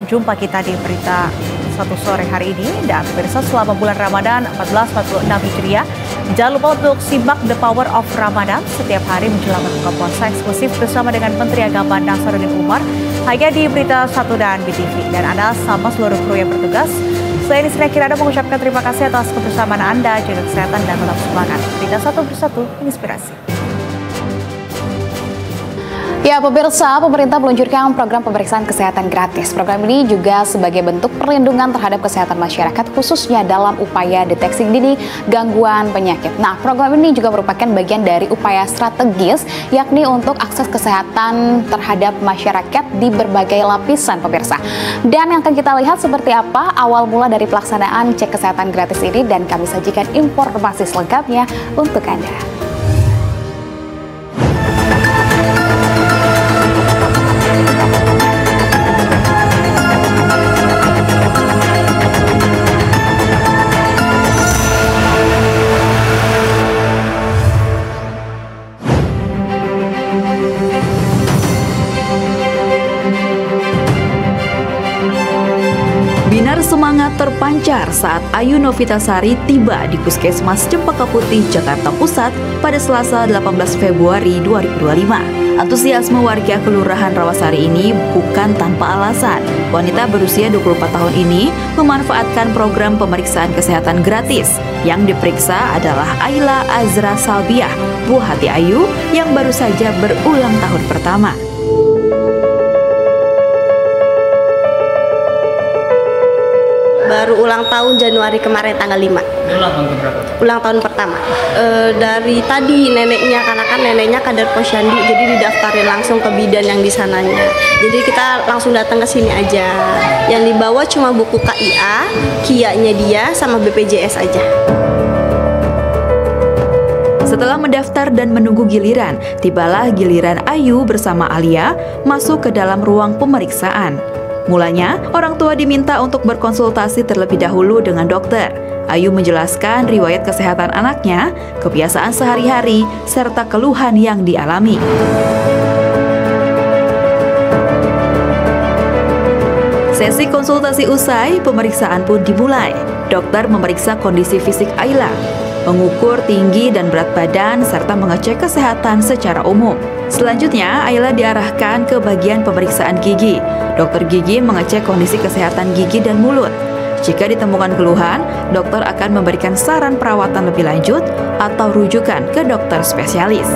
jumpa kita di berita satu sore hari ini. Dan pemirsa, selama bulan Ramadan 1446 Hijriah, jangan lupa untuk simak The Power of Ramadan setiap hari menjelang berbuka puasa eksklusif bersama dengan Menteri Agama Nasaruddin Umar hanya di Berita 1 dan BTV. Dan Anda sama seluruh kru yang bertugas, saya ini Kirana mengucapkan terima kasih atas kebersamaan Anda, jaga kesehatan dan tetap semangat. Berita 1 bersatu menginspirasi. Ya pemirsa, pemerintah meluncurkan program pemeriksaan kesehatan gratis. Program ini juga sebagai bentuk perlindungan terhadap kesehatan masyarakat khususnya dalam upaya deteksi dini gangguan penyakit. Nah, program ini juga merupakan bagian dari upaya strategis yakni untuk akses kesehatan terhadap masyarakat di berbagai lapisan pemirsa. Dan yang akan kita lihat seperti apa awal mula dari pelaksanaan cek kesehatan gratis ini dan kami sajikan informasi selengkapnya untuk Anda. Binar semangat terpancar saat Ayu Novitasari tiba di Puskesmas Cempaka Putih, Jakarta Pusat pada Selasa 18 Februari 2025. Antusiasme warga Kelurahan Rawasari ini bukan tanpa alasan. Wanita berusia 24 tahun ini memanfaatkan program pemeriksaan kesehatan gratis. Yang diperiksa adalah Ayla Azra Salbiah, buah hati Ayu yang baru saja berulang tahun pertama. Baru ulang tahun Januari kemarin tanggal 5. Ulang tahun berapa? Ulang tahun pertama. Dari tadi neneknya, karena kan neneknya kader posyandu, jadi didaftarin langsung ke bidan yang di sananya. Jadi kita langsung datang ke sini aja. Yang dibawa cuma buku KIA, KIA-nya dia sama BPJS aja. Setelah mendaftar dan menunggu giliran, tibalah giliran Ayu bersama Alia masuk ke dalam ruang pemeriksaan. Mulanya, orang tua diminta untuk berkonsultasi terlebih dahulu dengan dokter. Ayu menjelaskan riwayat kesehatan anaknya, kebiasaan sehari-hari, serta keluhan yang dialami. Sesi konsultasi usai, pemeriksaan pun dimulai. Dokter memeriksa kondisi fisik Ayla, mengukur tinggi dan berat badan, serta mengecek kesehatan secara umum. Selanjutnya, Ayla diarahkan ke bagian pemeriksaan gigi. Dokter gigi mengecek kondisi kesehatan gigi dan mulut. Jika ditemukan keluhan, dokter akan memberikan saran perawatan lebih lanjut atau rujukan ke dokter spesialis.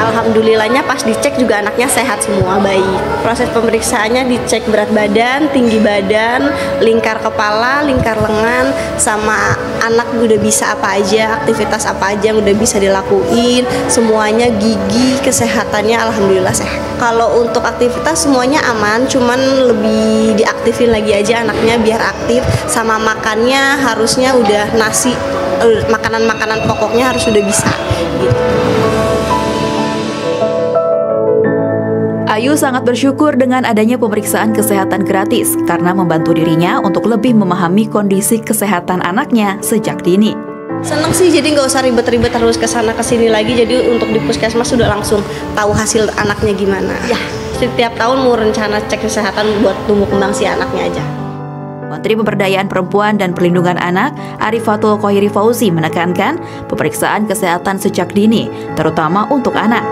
Alhamdulillahnya pas dicek juga anaknya sehat semua, baik. Proses pemeriksaannya dicek berat badan, tinggi badan, lingkar kepala, lingkar lengan, sama anak udah bisa apa aja, aktivitas apa aja yang udah bisa dilakuin, semuanya gigi, kesehatannya alhamdulillah sehat. Kalau untuk aktivitas semuanya aman, cuman lebih diaktifin lagi aja anaknya biar aktif, sama makannya harusnya udah nasi, makanan-makanan pokoknya harus udah bisa gitu. Ayu sangat bersyukur dengan adanya pemeriksaan kesehatan gratis karena membantu dirinya untuk lebih memahami kondisi kesehatan anaknya sejak dini. Seneng sih, jadi nggak usah ribet-ribet terus kesana kesini lagi. Jadi untuk di puskesmas sudah langsung tahu hasil anaknya gimana. Ya, setiap tahun mau rencana cek kesehatan buat tumbuh kembang si anaknya aja. Menteri Pemberdayaan Perempuan dan Perlindungan Anak Arifatul Khoiri Fauzi menekankan pemeriksaan kesehatan sejak dini, terutama untuk anak.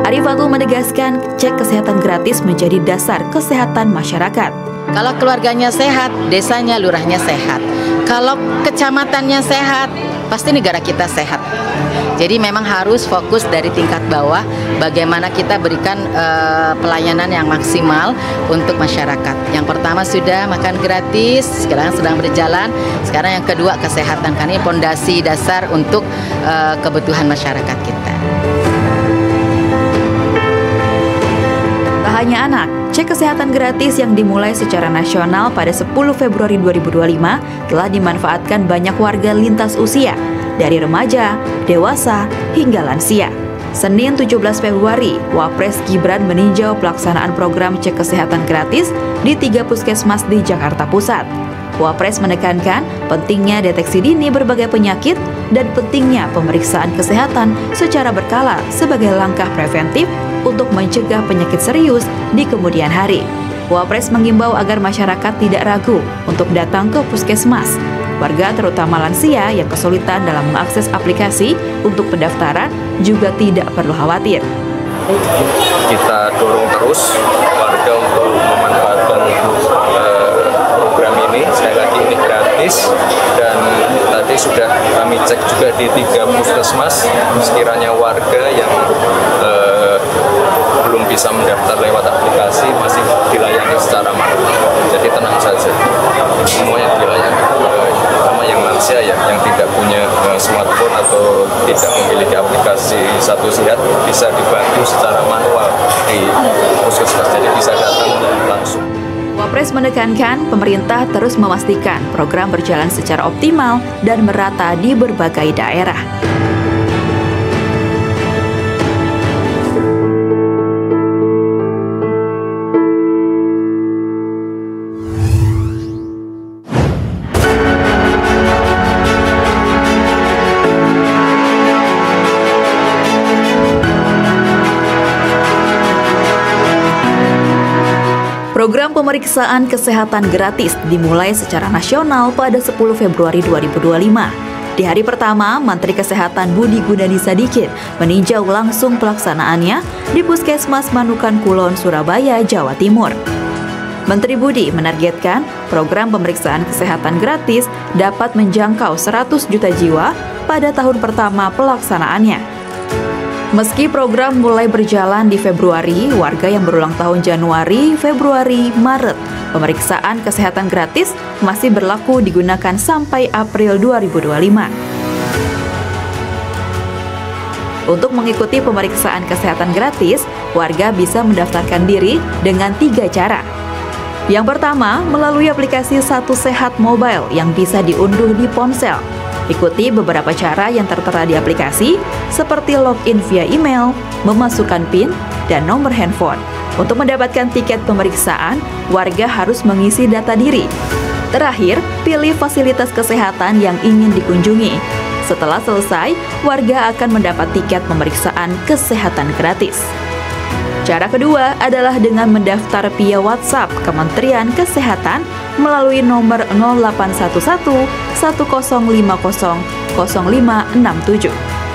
Arifatul menegaskan cek kesehatan gratis menjadi dasar kesehatan masyarakat. Kalau keluarganya sehat, desanya, lurahnya sehat. Kalau kecamatannya sehat, pasti negara kita sehat. Jadi memang harus fokus dari tingkat bawah, bagaimana kita berikan pelayanan yang maksimal untuk masyarakat. Yang pertama sudah makan gratis, sekarang sedang berjalan. Sekarang yang kedua kesehatan, karena ini fondasi dasar untuk kebutuhan masyarakat kita. Hanya anak, cek kesehatan gratis yang dimulai secara nasional pada 10 Februari 2025 telah dimanfaatkan banyak warga lintas usia, dari remaja, dewasa, hingga lansia. Senin 17 Februari, Wapres Gibran meninjau pelaksanaan program cek kesehatan gratis di 3 puskesmas di Jakarta Pusat. Wapres menekankan pentingnya deteksi dini berbagai penyakit dan pentingnya pemeriksaan kesehatan secara berkala sebagai langkah preventif untuk mencegah penyakit serius di kemudian hari. Wapres mengimbau agar masyarakat tidak ragu untuk datang ke puskesmas. Warga terutama lansia yang kesulitan dalam mengakses aplikasi untuk pendaftaran juga tidak perlu khawatir. Kita dorong terus warga untuk memanfaatkan program ini. Sekali lagi ini gratis dan tadi sudah kami cek juga di 3 puskesmas. Sekiranya warga yang belum bisa mendaftar lewat aplikasi masih dilayani secara manual. Jadi tenang saja, semuanya dilayani. Terutama yang lansia ya, yang tidak punya smartphone atau tidak memiliki aplikasi Satu Sehat bisa dibantu secara manual di puskesmas. Jadi bisa datang langsung. Wapres menekankan pemerintah terus memastikan program berjalan secara optimal dan merata di berbagai daerah. Program pemeriksaan kesehatan gratis dimulai secara nasional pada 10 Februari 2025. Di hari pertama, Menteri Kesehatan Budi Gunadi Sadikin meninjau langsung pelaksanaannya di Puskesmas Manukan Kulon, Surabaya, Jawa Timur. Menteri Budi menargetkan program pemeriksaan kesehatan gratis dapat menjangkau 100 juta jiwa pada tahun pertama pelaksanaannya. Meski program mulai berjalan di Februari, warga yang berulang tahun Januari, Februari, Maret, pemeriksaan kesehatan gratis masih berlaku digunakan sampai April 2025. Untuk mengikuti pemeriksaan kesehatan gratis, warga bisa mendaftarkan diri dengan 3 cara. Yang pertama, melalui aplikasi Satu Sehat Mobile yang bisa diunduh di ponsel. Ikuti beberapa cara yang tertera di aplikasi, seperti login via email, memasukkan PIN, dan nomor handphone. Untuk mendapatkan tiket pemeriksaan, warga harus mengisi data diri. Terakhir, pilih fasilitas kesehatan yang ingin dikunjungi. Setelah selesai, warga akan mendapat tiket pemeriksaan kesehatan gratis. Cara kedua adalah dengan mendaftar via WhatsApp Kementerian Kesehatan melalui nomor 0811 1050 0567.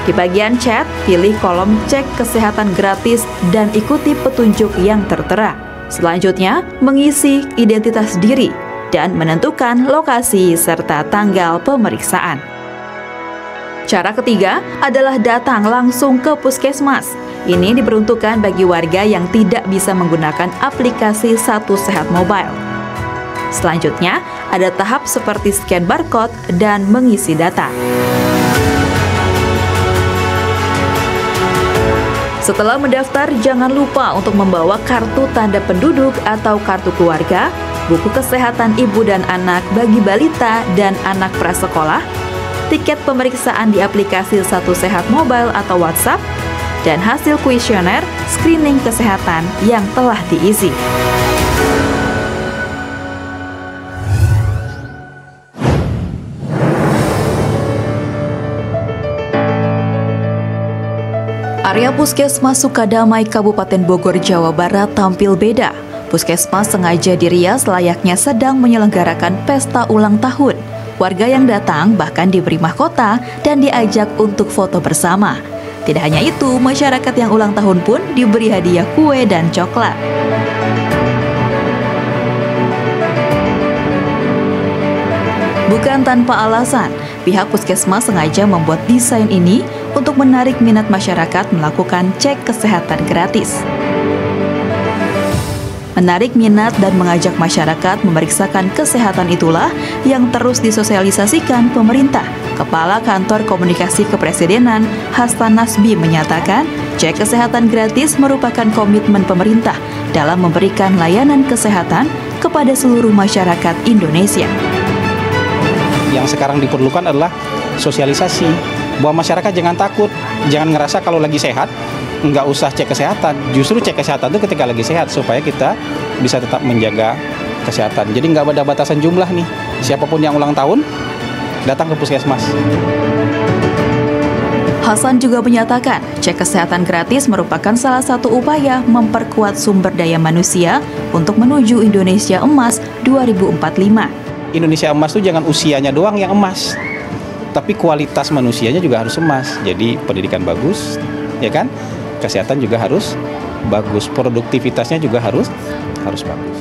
Di bagian chat, pilih kolom cek kesehatan gratis dan ikuti petunjuk yang tertera. Selanjutnya, mengisi identitas diri dan menentukan lokasi serta tanggal pemeriksaan. Cara ketiga adalah datang langsung ke puskesmas. Ini diperuntukkan bagi warga yang tidak bisa menggunakan aplikasi Satu Sehat Mobile. Selanjutnya, ada tahap seperti scan barcode dan mengisi data. Setelah mendaftar, jangan lupa untuk membawa kartu tanda penduduk atau kartu keluarga, buku kesehatan ibu dan anak bagi balita dan anak prasekolah, tiket pemeriksaan di aplikasi Satu Sehat Mobile atau WhatsApp, dan hasil kuesioner screening kesehatan yang telah diisi. Area Puskesmas Sukadamai, Kabupaten Bogor, Jawa Barat tampil beda. Puskesmas sengaja dirias layaknya sedang menyelenggarakan pesta ulang tahun. Warga yang datang bahkan diberi mahkota dan diajak untuk foto bersama. Tidak hanya itu, masyarakat yang ulang tahun pun diberi hadiah kue dan coklat. Bukan tanpa alasan, pihak puskesmas sengaja membuat desain ini untuk menarik minat masyarakat melakukan cek kesehatan gratis. Menarik minat dan mengajak masyarakat memeriksakan kesehatan itulah yang terus disosialisasikan pemerintah. Kepala Kantor Komunikasi Kepresidenan Hasan Nasbi menyatakan, cek kesehatan gratis merupakan komitmen pemerintah dalam memberikan layanan kesehatan kepada seluruh masyarakat Indonesia. Yang sekarang diperlukan adalah sosialisasi, bahwa masyarakat jangan takut, jangan ngerasa kalau lagi sehat nggak usah cek kesehatan. Justru cek kesehatan itu ketika lagi sehat supaya kita bisa tetap menjaga kesehatan. Jadi nggak ada batasan jumlah nih. Siapapun yang ulang tahun datang ke puskesmas. Hasan juga menyatakan, cek kesehatan gratis merupakan salah satu upaya memperkuat sumber daya manusia untuk menuju Indonesia Emas 2045. Indonesia Emas itu jangan usianya doang yang emas, tapi kualitas manusianya juga harus emas. Jadi pendidikan bagus, ya kan? Kesehatan juga harus bagus, produktivitasnya juga harus bagus.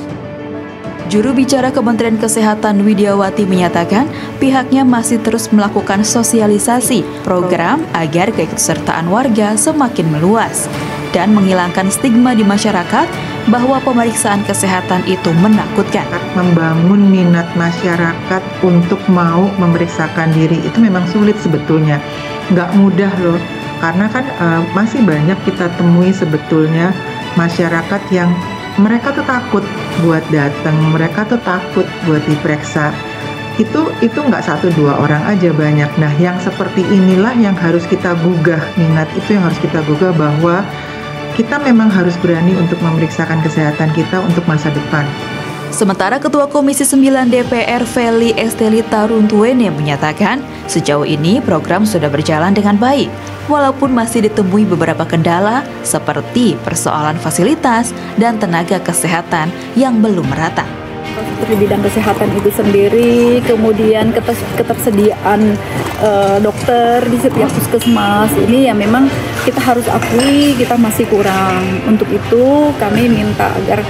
Juru bicara Kementerian Kesehatan Widiawati menyatakan pihaknya masih terus melakukan sosialisasi program agar keikutsertaan warga semakin meluas dan menghilangkan stigma di masyarakat bahwa pemeriksaan kesehatan itu menakutkan. Membangun minat masyarakat untuk mau memeriksakan diri itu memang sulit sebetulnya. Nggak mudah loh, karena kan masih banyak kita temui sebetulnya masyarakat yang mereka tuh takut buat datang, mereka tuh takut buat diperiksa. Itu nggak 1-2 orang aja, banyak. Nah, yang seperti inilah yang harus kita gugah, minat itu yang harus kita gugah, bahwa kita memang harus berani untuk memeriksakan kesehatan kita untuk masa depan. Sementara Ketua Komisi 9 DPR Feli Estelita Runtuene menyatakan, sejauh ini program sudah berjalan dengan baik, walaupun masih ditemui beberapa kendala seperti persoalan fasilitas dan tenaga kesehatan yang belum merata. Di bidang kesehatan itu sendiri, kemudian ketersediaan dokter di setiap puskesmas ini ya memang kita harus akui kita masih kurang. Untuk itu kami minta agar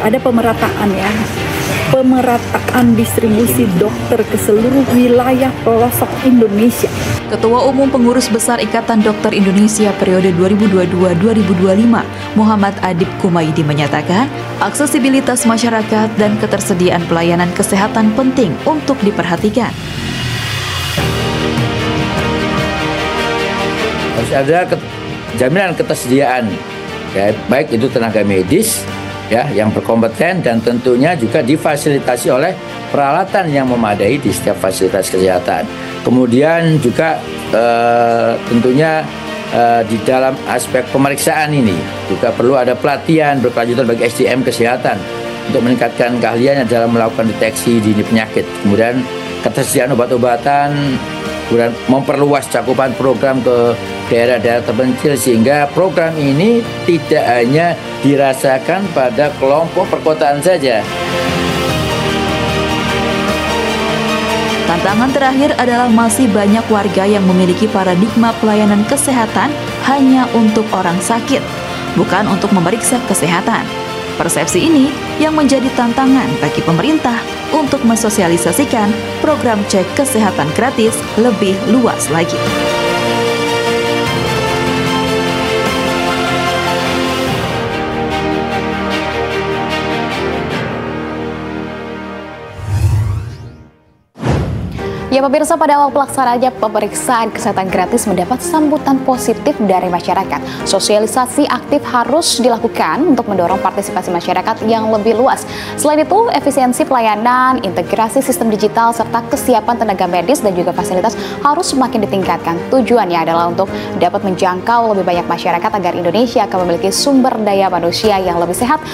ada pemerataan ya, pemerataan distribusi dokter ke seluruh wilayah pelosok Indonesia. Ketua Umum Pengurus Besar Ikatan Dokter Indonesia periode 2022-2025, Muhammad Adib Kumaidi menyatakan, aksesibilitas masyarakat dan ketersediaan pelayanan kesehatan penting untuk diperhatikan. Harus ada jaminan ketersediaan, ya, baik itu tenaga medis, ya, yang berkompeten, dan tentunya juga difasilitasi oleh peralatan yang memadai di setiap fasilitas kesehatan. Kemudian juga tentunya di dalam aspek pemeriksaan ini juga perlu ada pelatihan berkelanjutan bagi SDM kesehatan untuk meningkatkan keahliannya dalam melakukan deteksi dini penyakit. Kemudian ketersediaan obat-obatan, kemudian memperluas cakupan program ke daerah-daerah terpencil sehingga program ini tidak hanya dirasakan pada kelompok perkotaan saja. Tantangan terakhir adalah masih banyak warga yang memiliki paradigma pelayanan kesehatan hanya untuk orang sakit, bukan untuk memeriksa kesehatan. Persepsi ini yang menjadi tantangan bagi pemerintah untuk mensosialisasikan program cek kesehatan gratis lebih luas lagi. Ya pemirsa, pada awal pelaksanaannya pemeriksaan kesehatan gratis mendapat sambutan positif dari masyarakat. Sosialisasi aktif harus dilakukan untuk mendorong partisipasi masyarakat yang lebih luas. Selain itu, efisiensi pelayanan, integrasi sistem digital, serta kesiapan tenaga medis dan juga fasilitas harus semakin ditingkatkan. Tujuannya adalah untuk dapat menjangkau lebih banyak masyarakat agar Indonesia akan memiliki sumber daya manusia yang lebih sehat,